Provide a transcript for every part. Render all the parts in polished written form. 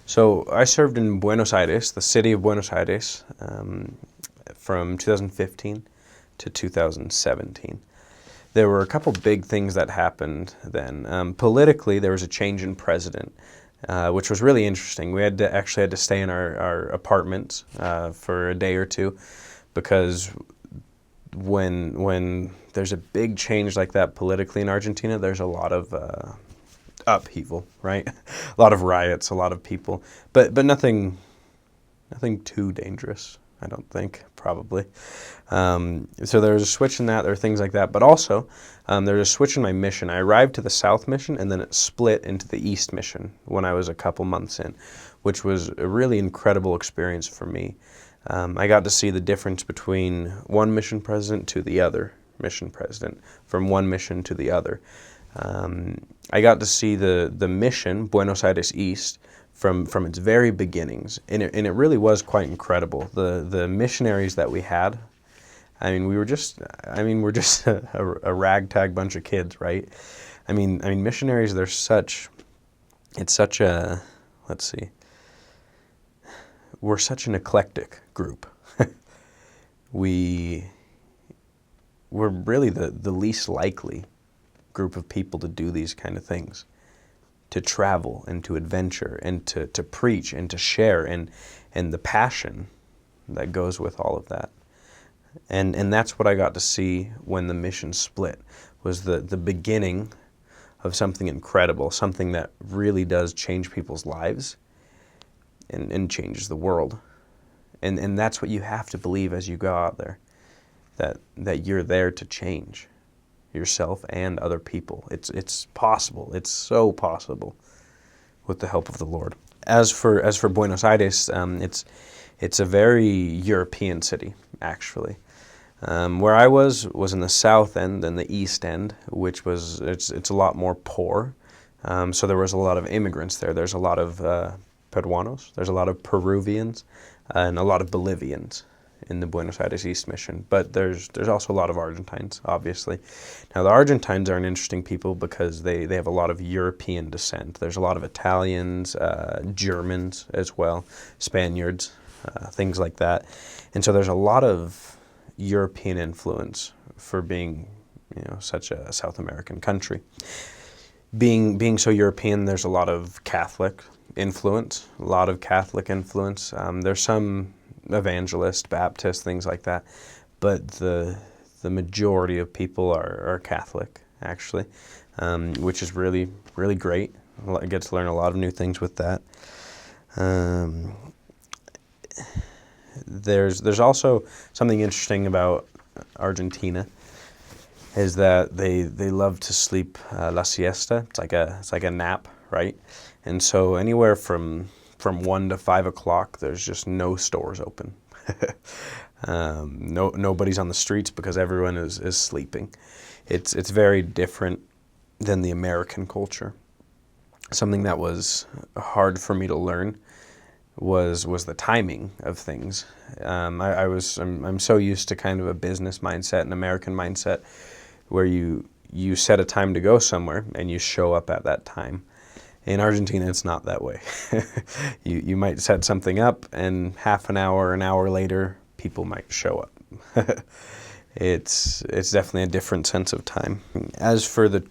So I served in Buenos Aires, the city of Buenos Aires, from 2015 to 2017. There were a couple big things that happened then. Politically, there was a change in president, which was really interesting. We actually had to stay in our apartments for a day or two, because when there's a big change like that politically in Argentina, there's a lot of upheaval, right? A lot of riots, a lot of people, but nothing too dangerous, I don't think, probably. So there was a switch in that. There were things like that, but also there was a switch in my mission. I arrived to the South Mission, and then it split into the East Mission when I was a couple months in, which was a really incredible experience for me. I got to see the difference between one mission president to the other mission president, from one mission to the other. I got to see the mission, Buenos Aires East, from its very beginnings, and it really was quite incredible. The missionaries that we had, we're just a ragtag bunch of kids, right? Missionaries, we're such an eclectic group. We're really the least likely group of people to do these kind of things, to travel and to adventure and to preach and to share, and the passion that goes with all of that. And that's what I got to see when the mission split, was the beginning of something incredible, something that really does change people's lives and changes the world. And that's what you have to believe as you go out there, that you're there to change yourself and other people. It's possible. It's so possible with the help of the Lord. As for Buenos Aires, it's a very European city, actually. Where I was in the south end and the east end, which it's a lot more poor. So there was a lot of immigrants there. There's a lot of Peruanos. There's a lot of Peruvians and a lot of Bolivians in the Buenos Aires East Mission, but there's also a lot of Argentines, obviously. Now, the Argentines are an interesting people because they have a lot of European descent. There's a lot of Italians, Germans as well, Spaniards, things like that. And so there's a lot of European influence for being, such a South American country. Being so European, there's a lot of Catholic influence, There's some evangelist, Baptist, things like that, but the majority of people are Catholic, actually, which is really, really great. I get to learn a lot of new things with that. There's also something interesting about Argentina, is that they love to sleep la siesta. It's like a nap, right? And so anywhere from 1 to 5 o'clock, there's just no stores open. Nobody's on the streets because everyone is sleeping. It's very different than the American culture. Something that was hard for me to learn was the timing of things. I'm so used to kind of a business mindset, an American mindset, where you set a time to go somewhere and you show up at that time. In Argentina, it's not that way. You might set something up, and half an hour later, people might show up. It's definitely a different sense of time. As for the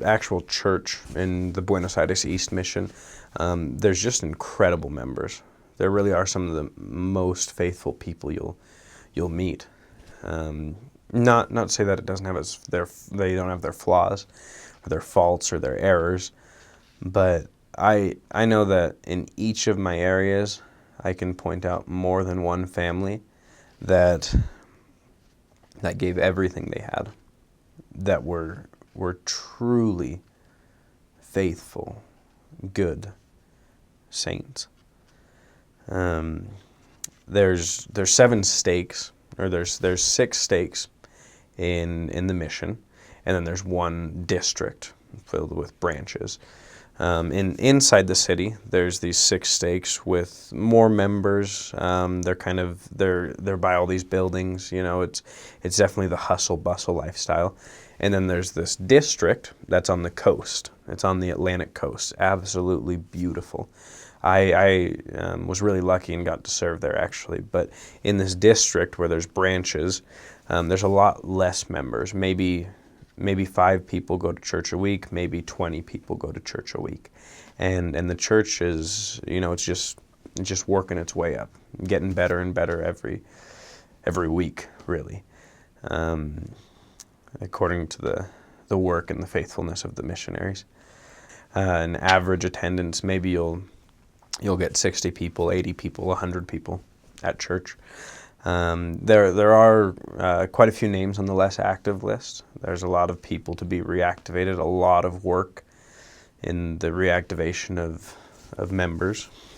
actual church in the Buenos Aires East Mission, there's just incredible members. There really are some of the most faithful people you'll meet. Not to say that it doesn't have they don't have their flaws, or their faults, or their errors. But I know that in each of my areas, I can point out more than one family that gave everything they had, that were truly faithful, good saints. There's 7 stakes, or there's 6 stakes in the mission, and then there's 1 district filled with branches. Inside the city, there's these 6 stakes with more members. They're by all these buildings. It's definitely the hustle bustle lifestyle. And then there's this district that's on the coast. It's on the Atlantic coast. Absolutely beautiful. I was really lucky and got to serve there actually. But in this district where there's branches, there's a lot less members. Maybe 5 people go to church a week. Maybe 20 people go to church a week, and the church is, it's just working its way up, getting better and better every week, really, according to the work and the faithfulness of the missionaries. An average attendance, maybe you'll get 60 people, 80 people, 100 people at church. There are quite a few names on the less active list. There's a lot of people to be reactivated, a lot of work in the reactivation of members.